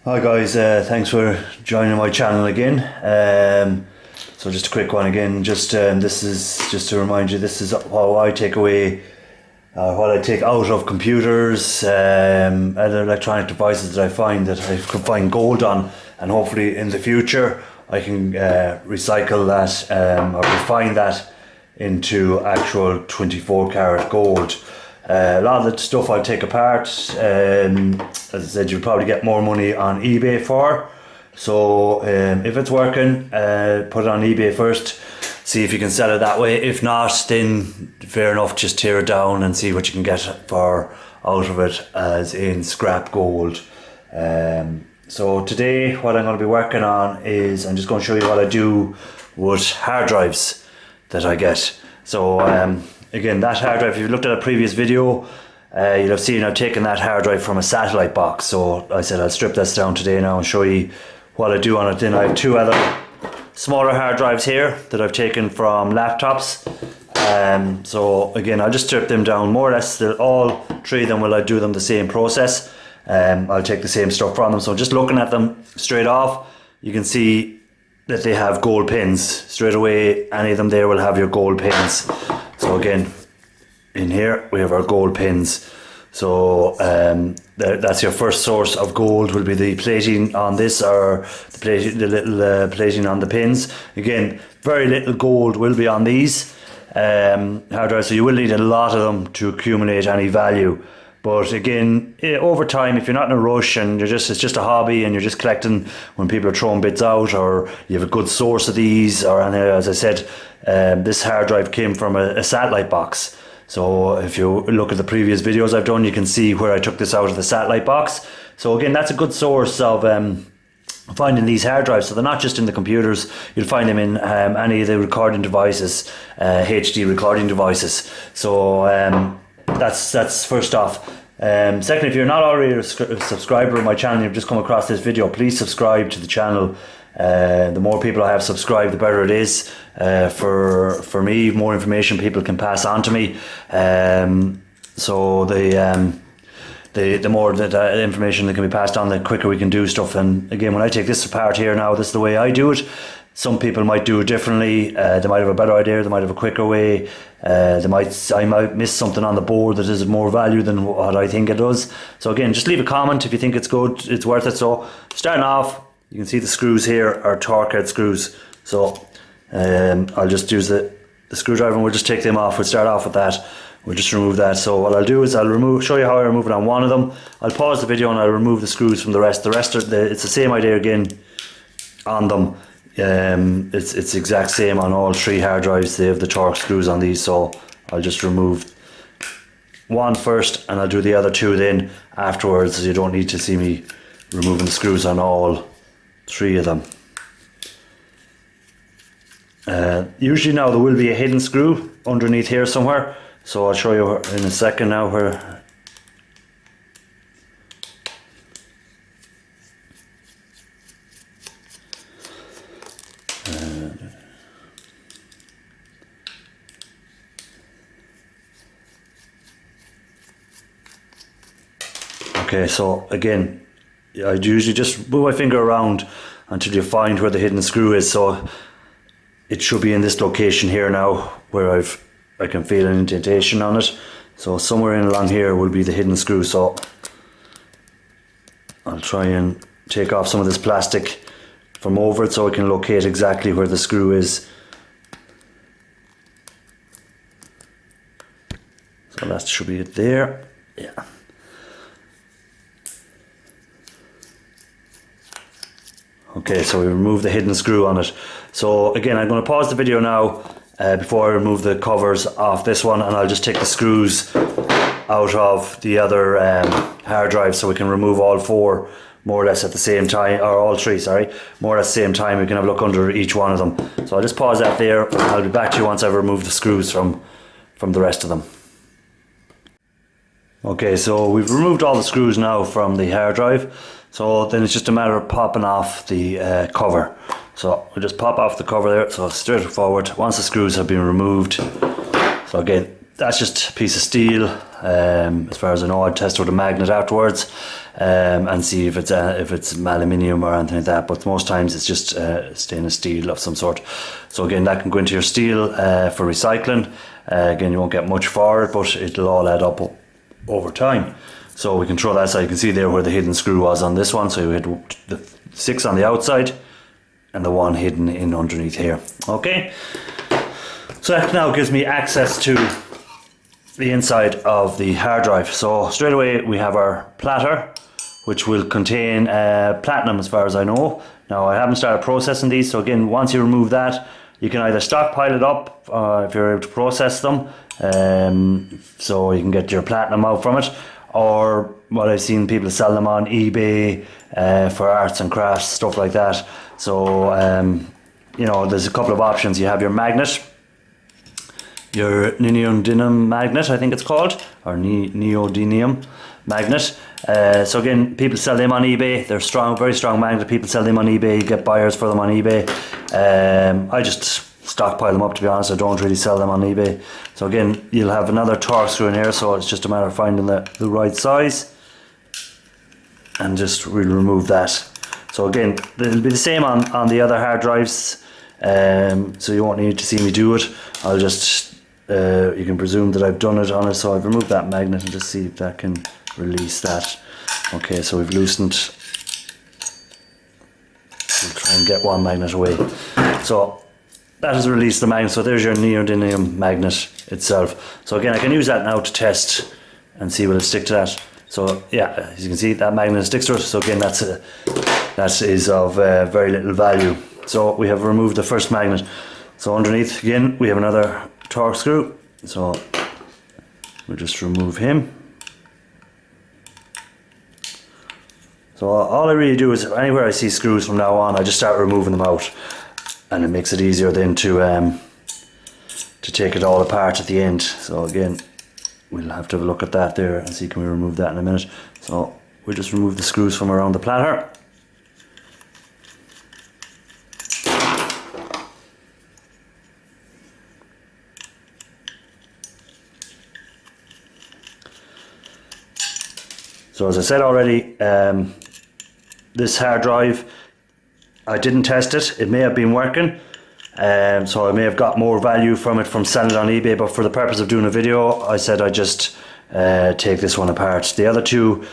Hi guys, thanks for joining my channel again. So just a quick one again, this is just to remind you, this is how I take away, what I take out of computers, other electronic devices that I find that I could find gold on, and hopefully in the future I can recycle that or refine that into actual 24 karat gold. A lot of the stuff I take apart, as I said, you'll probably get more money on eBay for. So if it's working, put it on eBay first, see if you can sell it that way. If not, then fair enough, just tear it down and see what you can get for out of it, as in scrap gold. So today what I'm going to be working on is, I'm just going to show you what I do with hard drives that I get. So again, that hard drive, if you looked at a previous video, you'll have seen I've taken that hard drive from a satellite box. So I said I'll strip this down today now and show you what I do on it. Then I have two other smaller hard drives here that I've taken from laptops. So again, I'll just strip them down more or less. All three of them, will I do them the same process. I'll take the same stuff from them. So just looking at them straight off, you can see that they have gold pins. Straight away, any of them there will have your gold pins. So again, in here we have our gold pins. So that's your first source of gold, will be the plating on this, or the little plating on the pins. Again, very little gold will be on these hard drives, so you will need a lot of them to accumulate any value. But again, over time, if you're not in a rush and it's just a hobby and you're just collecting when people are throwing bits out, or you have a good source of these, or as I said, this hard drive came from a satellite box. So if you look at the previous videos I've done, you can see where I took this out of the satellite box. So again, that's a good source of finding these hard drives. So they're not just in the computers, you'll find them in any of the recording devices, HD recording devices. So that's first off. Second, if you're not already a subscriber of my channel, you've just come across this video, please subscribe to the channel. The more people I have subscribed, the better it is for me. More information people can pass on to me. So the more that information that can be passed on, the quicker we can do stuff. And again, when I take this apart here now, this is the way I do it. Some people might do it differently. They might have a better idea. They might have a quicker way. I might miss something on the board that is more value than what I think it does. So again, just leave a comment if you think it's good, it's worth it. So starting off, you can see the screws here are torque head screws. So I'll just use the screwdriver and we'll just take them off. We'll start off with that. We'll just remove that. So what I'll do is I'll show you how I remove it on one of them. I'll pause the video and I'll remove the screws from the rest. The rest are it's the same idea again on them. It's the exact same on all three hard drives. They have the torque screws on these, so I'll just remove one first and I'll do the other two then afterwards. You don't need to see me removing the screws on all three of them. Usually now there will be a hidden screw underneath here somewhere, so I'll show you in a second now where. Okay, so again, I usually just move my finger around until you find where the hidden screw is. So it should be in this location here now, where I can feel an indentation on it. So somewhere in along here will be the hidden screw. So I'll try and take off some of this plastic from over it so I can locate exactly where the screw is. So that should be it there. Yeah. Okay, so we remove the hidden screw on it. So again, I'm going to pause the video now before I remove the covers off this one, and I'll just take the screws out of the other hard drive so we can remove all four more or less at the same time, or all three, sorry, more or less at the same time. We can have a look under each one of them. So I'll just pause that there. I'll be back to you once I've removed the screws from the rest of them. Okay, so we've removed all the screws now from the hard drive. So then it's just a matter of popping off the cover. So we'll just pop off the cover there, so straight forward, once the screws have been removed. So again, that's just a piece of steel, as far as I know. I'd test with a magnet afterwards. and see if it's aluminium or anything like that. But most times it's just stainless steel of some sort. So again, that can go into your steel for recycling. Again, you won't get much for it, but it'll all add up over time. So we can throw that aside. You can see there where the hidden screw was on this one. So we had the 6 on the outside and the 1 hidden in underneath here. Okay, so that now gives me access to the inside of the hard drive. So straight away we have our platter, which will contain platinum as far as I know. Now I haven't started processing these, so again, once you remove that, you can either stockpile it up if you're able to process them, so you can get your platinum out from it, or what I've seen people sell them on eBay for arts and crafts, stuff like that. So you know, there's a couple of options. You have your magnet, your neodymium magnet, I think it's called, or neodymium magnet. So again, people sell them on eBay. They're strong, very strong magnet. People sell them on eBay. You get buyers for them on eBay. I just stockpile them up, to be honest. I don't really sell them on eBay. So again, you'll have another Torx screw in here, so it's just a matter of finding the right size, and just we'll remove that. So again, it'll be the same on the other hard drives, so you won't need to see me do it. I'll just you can presume that I've done it on it. So I've removed that magnet and just see if that can release that. Okay, so we've loosened. We'll try and get one magnet away. So that has released the magnet. So there's your neodymium magnet itself. So again, I can use that now to test and see will it stick to that. So yeah, as you can see, that magnet sticks to it. So again, that is of very little value. So we have removed the first magnet. So underneath again, we have another Torx screw. So we'll just remove him. So all I really do is anywhere I see screws from now on, I just start removing them out, and it makes it easier then to take it all apart at the end. So again, we'll have to have a look at that there and see can we remove that in a minute. So we'll just remove the screws from around the platter. So as I said already, this hard drive, I didn't test it. It may have been working, so I may have got more value from it from selling it on eBay, but for the purpose of doing a video, I said I'd just take this one apart. The other two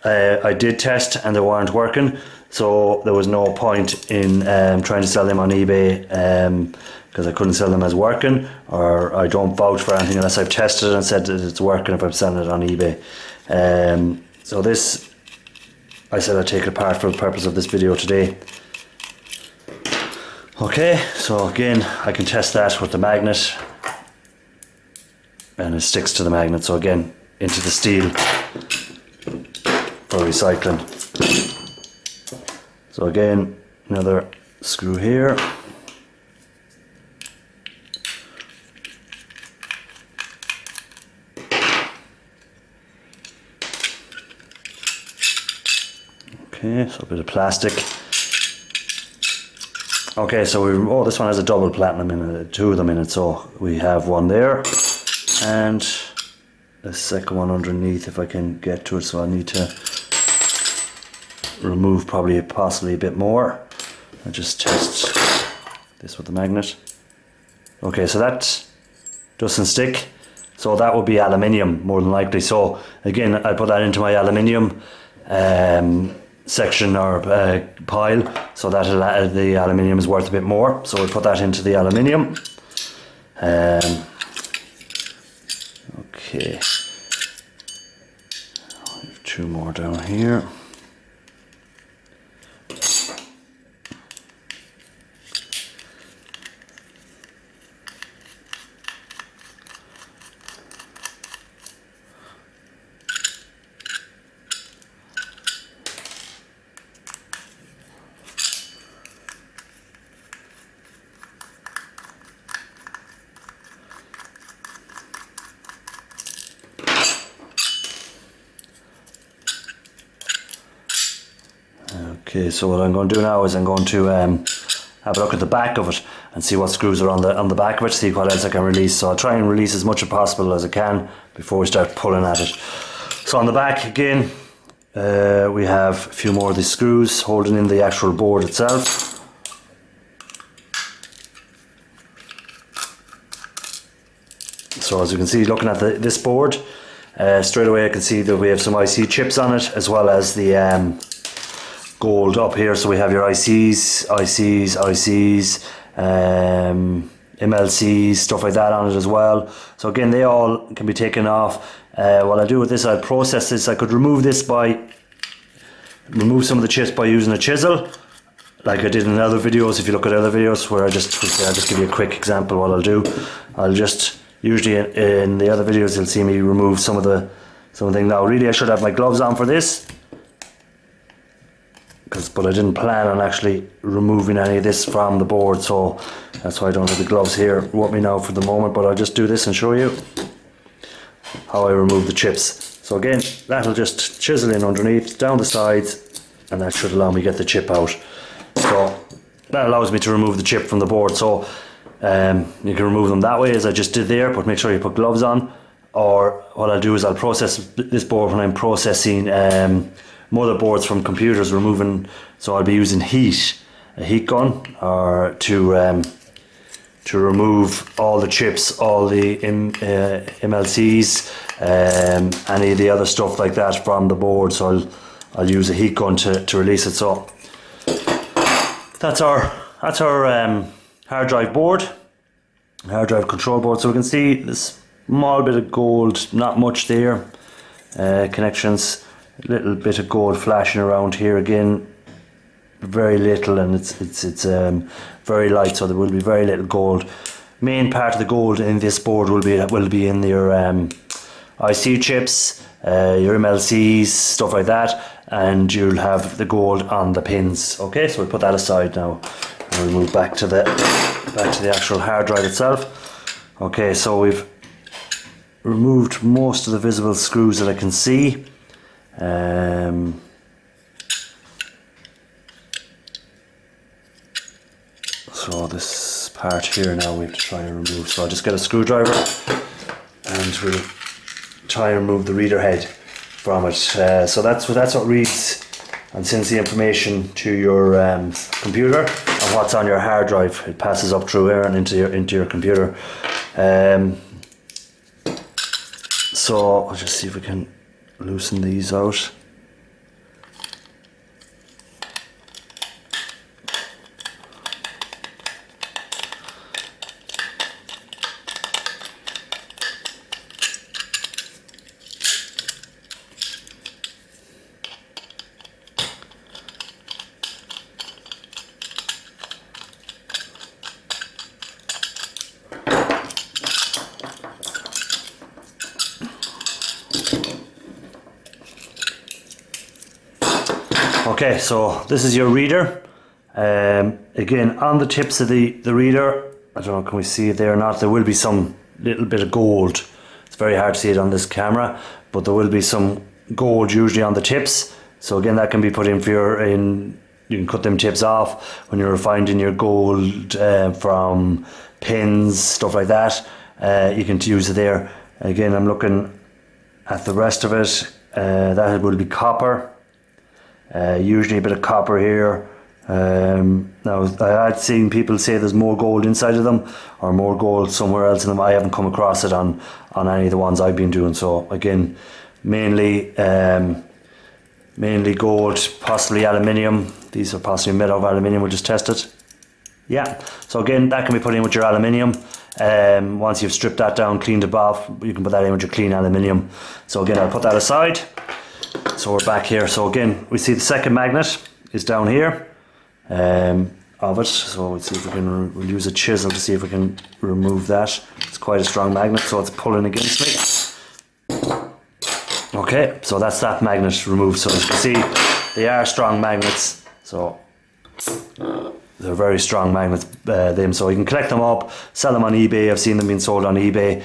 I did test and they weren't working, so there was no point in trying to sell them on eBay, because I couldn't sell them as working, or I don't vouch for anything unless I've tested it and said that it's working if I'm selling it on eBay. So this, I said I'd take it apart for the purpose of this video today. Okay, so again, I can test that with the magnet, and it sticks to the magnet. So again, into the steel for recycling. So again, another screw here. Okay, so a bit of plastic. Okay, so this one has a double platinum in it, 2 of them in it. So we have one there, and the second one underneath if I can get to it. So I need to remove possibly a bit more. I'll just test this with the magnet. Okay, so that doesn't stick. So that would be aluminium more than likely. So again, I put that into my aluminium section or pile, so that the aluminium is worth a bit more. So we put that into the aluminium. Okay, I have 2 more down here. Okay, so what I'm going to do now is I'm going to have a look at the back of it and see what screws are on the back of it, see what else I can release. So I'll try and release as much as possible as I can before we start pulling at it. So on the back again, We have a few more of these screws holding in the actual board itself. So as you can see, looking at this board, straight away I can see that we have some IC chips on it, as well as the gold up here. So we have your ICs, MLCs, stuff like that on it as well. So again, they all can be taken off. What I do with this, I'll process this. I could remove some of the chips by using a chisel, like I did in other videos. If you look at other videos where I'll just give you a quick example. What I'll do, I'll just, usually in the other videos you'll see me remove something. Now really I should have my gloves on for this, but I didn't plan on actually removing any of this from the board, so that's why I don't have the gloves here with me now for the moment. But I'll just do this and show you how I remove the chips. So again, that'll just chisel in underneath, down the sides, and that should allow me to get the chip out. So that allows me to remove the chip from the board. So you can remove them that way, as I just did there, but make sure you put gloves on. Or what I'll do is I'll process this board when I'm processing motherboards from computers, so I'll be using a heat gun, or to remove all the chips, all the MLCs, any of the other stuff like that from the board. So I'll use a heat gun to release it. So that's our hard drive board, hard drive control board. So we can see this small bit of gold, not much there, connections, a little bit of gold flashing around here, again very little, and it's very light, so there will be very little gold. Main part of the gold in this board will be in your IC chips, your MLCs, stuff like that, and you'll have the gold on the pins. Okay, so we'll put that aside now, and we'll move back to the actual hard drive itself. Okay, so we've removed most of the visible screws that I can see. So this part here now we have to try and remove. So I'll just get a screwdriver and we'll try and remove the reader head from it. So that's what reads and sends the information to your computer, and what's on your hard drive. It passes up through air and into your computer. So I'll just see if we can loosen these out. Okay, so this is your reader. Again, on the tips of the reader, I don't know, can we see it there or not? There will be some little bit of gold. It's very hard to see it on this camera, but there will be some gold usually on the tips. So again, that can be put in you can cut them tips off when you're finding your gold from pins, stuff like that. You can use it there. Again, I'm looking at the rest of it. That will be copper. Usually a bit of copper here. Now I had seen people say there's more gold inside of them, or more gold somewhere else in them. I haven't come across it on any of the ones I've been doing. So again, mainly gold, possibly aluminium. These are possibly made of aluminium. We'll just test it. Yeah, so again, that can be put in with your aluminium. Once you've stripped that down, cleaned it off, you can put that in with your clean aluminium. So again, I'll put that aside. So we're back here. So again, we see the second magnet is down here of it. So we'll see if we'll use a chisel to see if we can remove that. It's quite a strong magnet, so it's pulling against me. Okay, so that's that magnet removed. So as you can see, they are strong magnets. So they're very strong magnets, so you can collect them up, sell them on eBay. I've seen them being sold on eBay.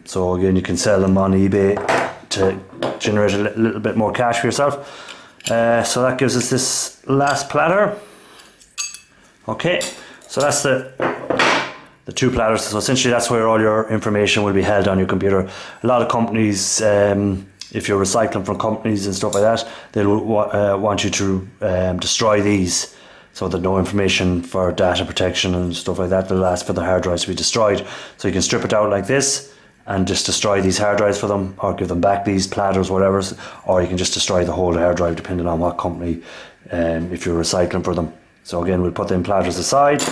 So again, you can sell them on eBay to generate a little bit more cash for yourself. So that gives us this last platter. Okay, so that's the two platters. So essentially that's where all your information will be held on your computer. A lot of companies if you're recycling from companies and stuff like that, they'll want you to destroy these, so that no information for data protection and stuff like that will ask for the hard drives to be destroyed. So you can strip it out like this and just destroy these hard drives for them, or give them back these platters, whatever, or you can just destroy the whole hard drive depending on what company, if you're recycling for them. So again, we'll put them platters aside.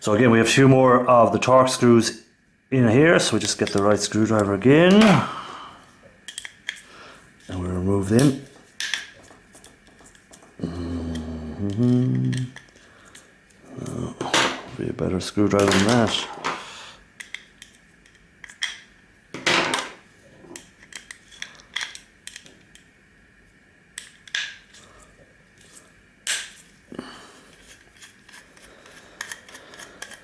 So again, we have a few more of the Torx screws in here, so we just get the right screwdriver again and we remove them. Be a better screwdriver than that.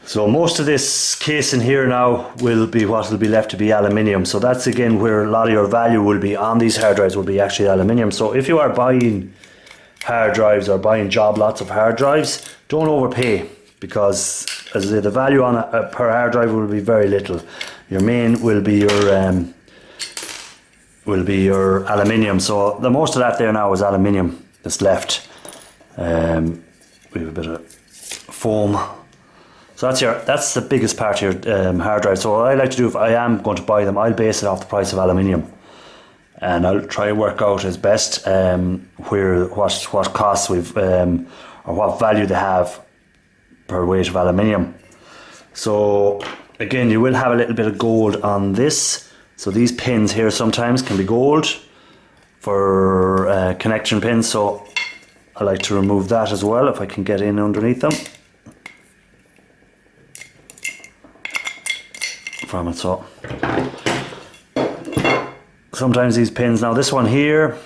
So most of this casing here now will be what will be left to be aluminium. So that's again where a lot of your value will be on these hard drives, will be actually aluminium. So if you are buying hard drives or buying job lots of hard drives, don't overpay, because as I say, the value on a per hard drive will be very little. Your main will be your aluminium. So the most of that there now is aluminium that's left. We have a bit of foam. So that's the biggest part of your hard drive. So what I like to do, if I am going to buy them, I'll base it off the price of aluminium, and I'll try to work out as best what costs we've or what value they have per weight of aluminium. So again, you will have a little bit of gold on this. So these pins here sometimes can be gold for connection pins. So I like to remove that as well if I can get in underneath them from it. So sometimes these pins, now this one here,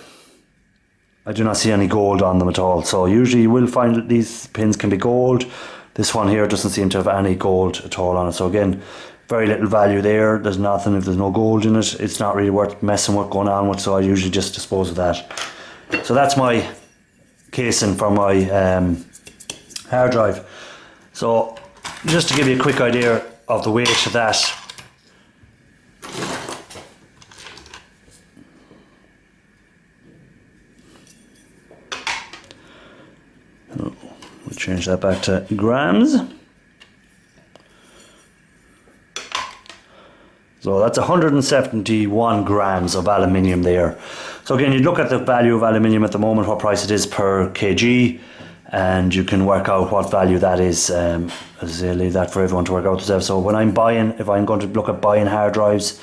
I do not see any gold on them at all. So usually you will find that these pins can be gold. This one here doesn't seem to have any gold at all on it. So again, very little value there. There's nothing, if there's no gold in it, it's not really worth messing with, going on with. So I usually just dispose of that. So that's my casing for my hard drive. So just to give you a quick idea of the weight of that, we'll change that back to grams. So that's 171 grams of aluminium there. So again, you look at the value of aluminium at the moment, what price it is per kg, and you can work out what value that is. As I leave that for everyone to work out themselves. So when I'm buying, if I'm going to look at buying hard drives,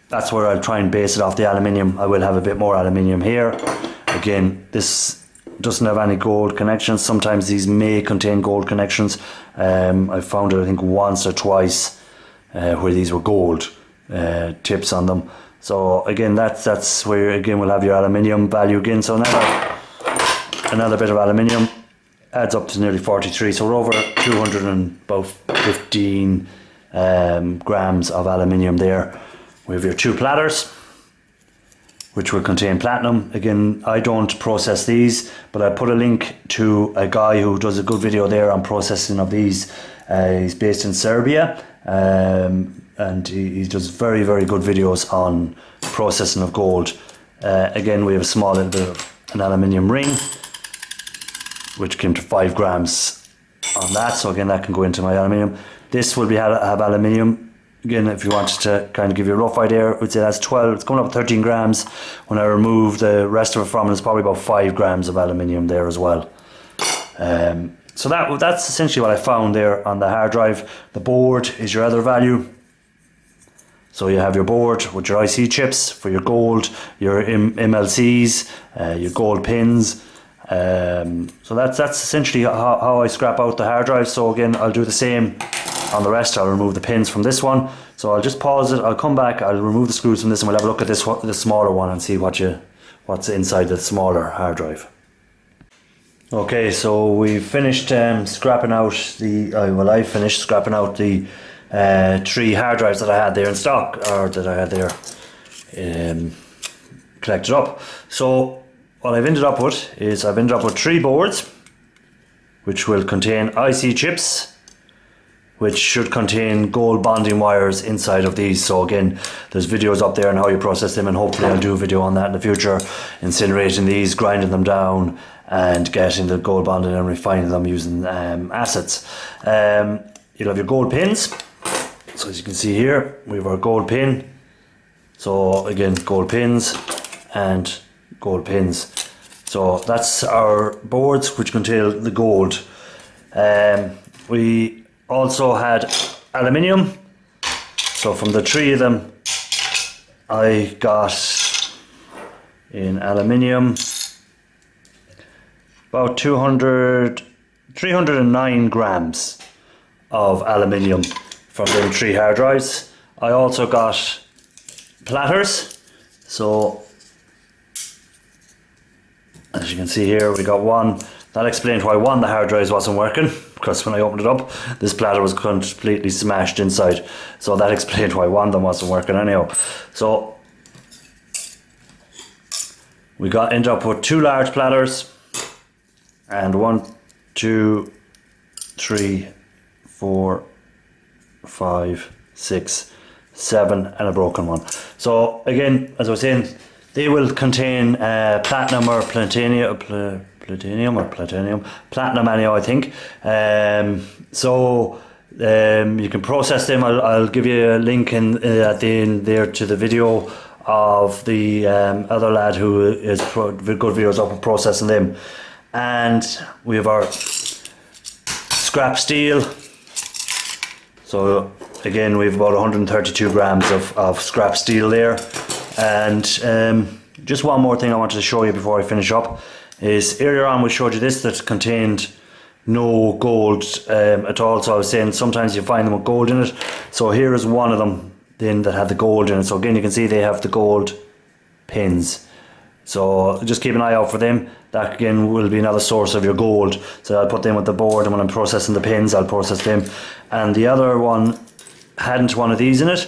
that's where I'll try and base it off the aluminium. I will have a bit more aluminium here. Again, this doesn't have any gold connections. Sometimes these may contain gold connections. I found it, I think, once or twice where these were gold tips on them. So again, that's where again we'll have your aluminium value again. So another bit of aluminium adds up to nearly 43. So we're over 215 grams of aluminium there. We have your two platters, which will contain platinum. Again, I don't process these, but I put a link to a guy who does a good video there on processing of these. He's based in Serbia, and he does very, very good videos on processing of gold. Again, we have a small little bit of an aluminium ring, which came to 5 grams on that. So again, that can go into my aluminium. This will have aluminium. Again, if you wanted to kind of give you a rough idea, I would say that's 12, it's coming up 13 grams. When I remove the rest of it from it, it's probably about 5 grams of aluminium there as well. So that's essentially what I found there on the hard drive. The board is your other value. So you have your board with your IC chips for your gold, your MLCs, your gold pins. So that's essentially how I scrap out the hard drive. So again, I'll do the same on the rest. I'll remove the pins from this one. So I'll just pause it, I'll come back, I'll remove the screws from this, and we'll have a look at this one, the smaller one, and see what's inside the smaller hard drive. Okay, so we've finished scrapping out I finished scrapping out the 3 hard drives that I had there in stock, or that I had there collected up. So what I've ended up with is 3 boards, which will contain IC chips, which should contain gold bonding wires inside of these. So again, there's videos up there on how you process them, and hopefully I'll do a video on that in the future, incinerating these, grinding them down and getting the gold bonded and refining them using acids. You'll have your gold pins. So as you can see here, we have our gold pin. So again, gold pins and gold pins. So that's our boards which contain the gold. We also had aluminium. So from the 3 of them, I got in aluminium about 309 grams of aluminium from them 3 hard drives. I also got platters. So as you can see here, we got one. That explained why one of the hard drives wasn't working, because when I opened it up, this platter was completely smashed inside. So that explained why one of them wasn't working anyhow. So we ended up with 2 large platters, and 1, 2, 3, 4, 5, 6, 7, and a broken one. So again, as I was saying, they will contain platinum or platinum anyhow, I think. So you can process them. I'll give you a link at the end there to the video of the other lad who is good videos up of processing them. And we have our scrap steel. So again, we have about 132 grams of scrap steel there. And just one more thing I wanted to show you before I finish up is, earlier on we showed you this that contained no gold at all. So I was saying sometimes you find them with gold in it. So here is one of them then that had the gold in it. So again, you can see they have the gold pins. So just keep an eye out for them. That again will be another source of your gold. So I'll put them with the board, and when I'm processing the pins, I'll process them. And the other one hadn't one of these in it,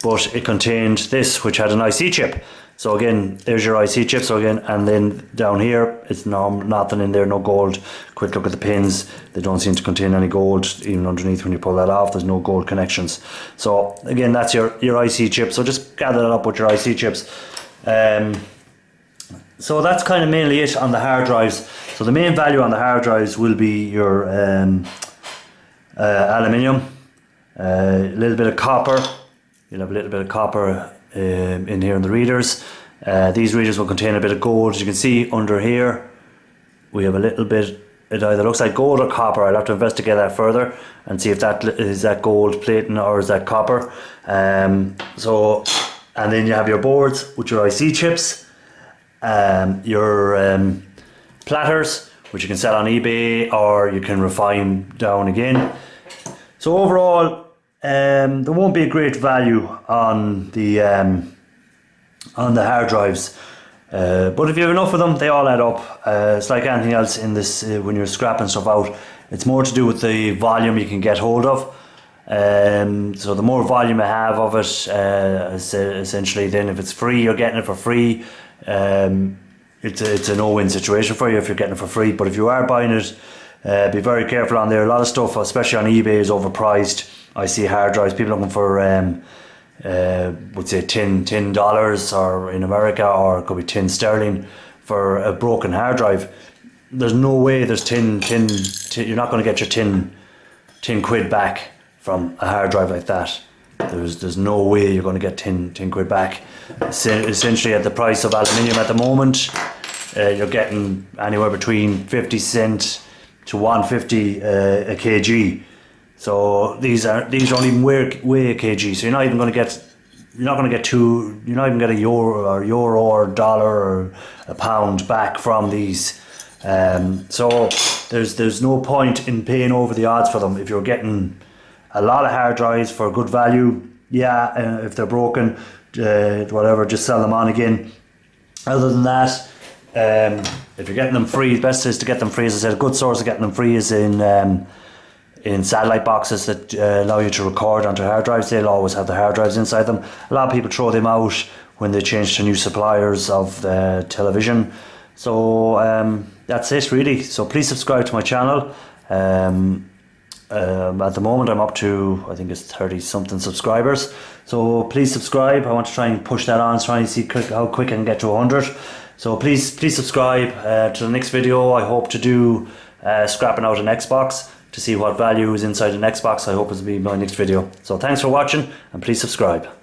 but it contained this, which had an IC chip. So again, there's your IC chip. So again, and then down here, it's nothing in there, no gold. Quick look at the pins. They don't seem to contain any gold. Even underneath, when you pull that off, there's no gold connections. So again, that's your IC chip. So just gather that up with your IC chips. So that's kind of mainly it on the hard drives. So the main value on the hard drives will be your aluminium, a little bit of copper. You'll have a little bit of copper in here in the readers. These readers will contain a bit of gold. As you can see under here, we have a little bit, it either looks like gold or copper. I'll have to investigate that further and see if that is that gold plating or is that copper. So, and then you have your boards with your IC chips, your platters, which you can sell on eBay or you can refine down again. So overall, there won't be a great value on the hard drives, but if you have enough of them, they all add up. It's like anything else in this, when you're scrapping stuff out, it's more to do with the volume you can get hold of. So the more volume you have of it, essentially, then if it's free, you're getting it for free. It's a no-win situation for you if you're getting it for free. But if you are buying it, be very careful on there. A lot of stuff, especially on eBay, is overpriced. I see hard drives, people looking for would say $10 or in America, or it could be 10 sterling for a broken hard drive. There's no way there's 10 you're not going to get your 10 quid back from a hard drive like that. There's no way you're going to get 10 quid back. Essentially, at the price of aluminium at the moment, you're getting anywhere between 50 cent to 150 a kg. So these don't even weigh a kg. So you're not even going to get a euro or dollar or a pound back from these. So there's no point in paying over the odds for them. If you're getting a lot of hard drives for good value, if they're broken, whatever, just sell them on again. Other than that, if you're getting them free, the best is to get them free. As I said, a good source of getting them free is in satellite boxes that allow you to record onto hard drives. They'll always have the hard drives inside them. A lot of people throw them out when they change to new suppliers of the television. So that's it really. So please subscribe to my channel. At the moment I'm up to, I think it's 30 something subscribers, so please subscribe. I want to try and push that on, try and see how quick I can get to 100. So please subscribe. To the next video I hope to do scrapping out an Xbox to see what value is inside an Xbox. I hope this will be my next video. So thanks for watching, and please subscribe.